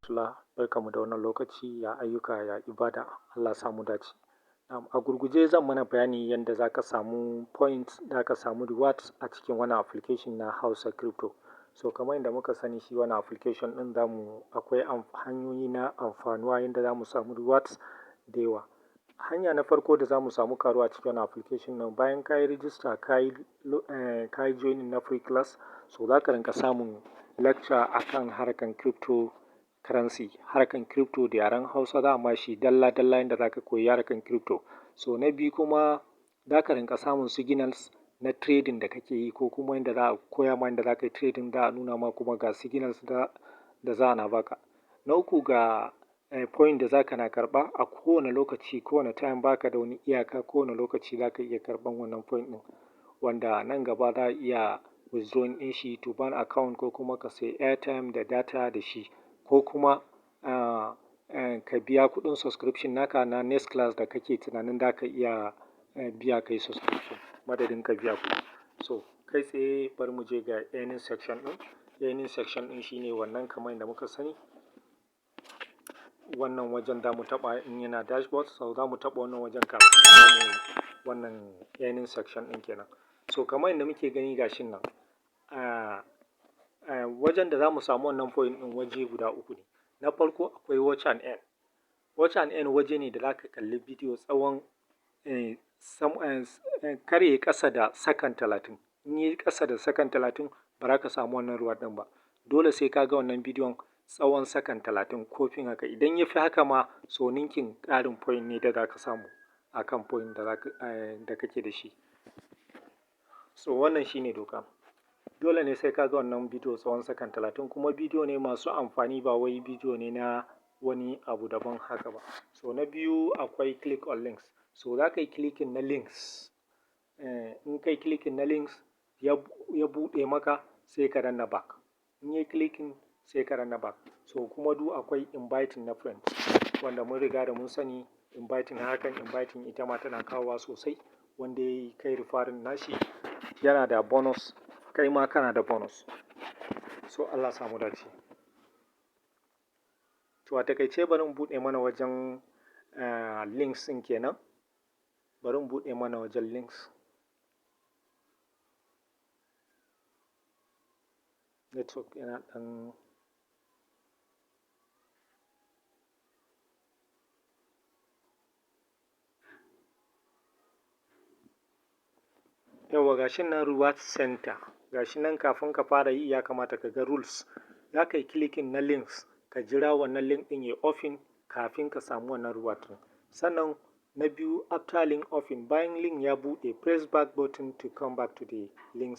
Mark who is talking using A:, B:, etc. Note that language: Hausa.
A: rahmatullah, barkanmu da wannan lokaci, ya ayyuka, ya ibada, Allah ya sa mu dace. A gurguje zan mana bayani yanda za ka samu points, za ka samu rewards a cikin wannan application na Hausa crypto. So kamar yadda muka sani shi wannan application ɗin akwai hanyoyi na amfanuwa yanda za mu samu rewards da yawa. Hanya na farko da za mu samu ƙaruwa a cikin wannan application ɗin, bayan ka yi register ka yi joining na free class, so za ka rinƙa samun lecture akan harkan cryptocurrency, harkan crypto da yaren Hausa za a ma shi dalla-dalla yanda za ka koyi harkan crypto. So na biyu kuma za ka rinƙa samun signals na trading da kake yi, ko kuma yanda za a koya ma yanda za ka yi trading, za a nuna ma kuma ga signals da za a ba ka. Na uku ga point da za ka na karɓa a kowane lokaci, kowane time, ba ka da wani iyaka, kowane lokaci za ka iya karɓan wannan point ɗin, wanda nan gaba za a iya withdrawing ɗin shi to ban account, ko kuma ka sayi airtime da data da shi, ko kuma ka biya kuɗin subscription naka na next class da kake tunanin za ka iya biya ka yi subscription madadin ka biya kuɗi. So kai tsaye bari mu je ga earning section ɗin. Earning section ɗin shi ne wannan kamar yadda muka sani, wannan wajen za mu taɓa in yana dashboard, so za mu taɓa wannan wajen kafin mu samu wannan earning section ɗin kenan. So kamar yadda muke gani ga shi nan, wajen da za mu samu wannan point ɗin waje guda uku ne. Na farko akwai watch and earn. Watch and earn waje ne da za ka kalli bidiyo tsawon kar ya yi ƙasa da second 30. In ya yi ƙasa da second 30 ba za ka samu wannan reward ɗin ba. Dole sai ka ga wannan bidiyon tsawon second 30 ko fin haka. Idan ya fi haka ma, so ninkin ƙarin point ne da za ka samu a kan point da kake da shi. So wannan shi ne doka. Dole ne sai ka ga wannan bidiyo tsawon second 30, kuma bidiyo ne masu amfani, ba wai bidiyo ne na wani abu daban haka ba. So na biyu akwai click on links. So za ka yi clicking na links. In ka yi clicking na links ya buɗe maka, sai ka danna back. In ya yi clicking sai ka danna back. So kuma akwai inviting na friends, wanda mun riga da mun sani inviting, harkan inviting ita ma tana kawowa sosai. Wanda ya yi kai referring nashi yana da bonus, kai ma kana da bonus. So Allah ya sa mu dace. To a taƙaice bari in buɗe mana wajen links ɗin kenan. Bari in buɗe mana wajen links. Network yana ɗan yawa, ga shi nan reward center. Ga shi nan kafin ka fara yi ya kamata ka ga rules. Za ka yi clicking na links, ka jira wannan link ɗin ya open kafin ka samu wannan reward ɗin. Sannan na biyu, after link open, bayan link ya buɗe, press back button to come back to the link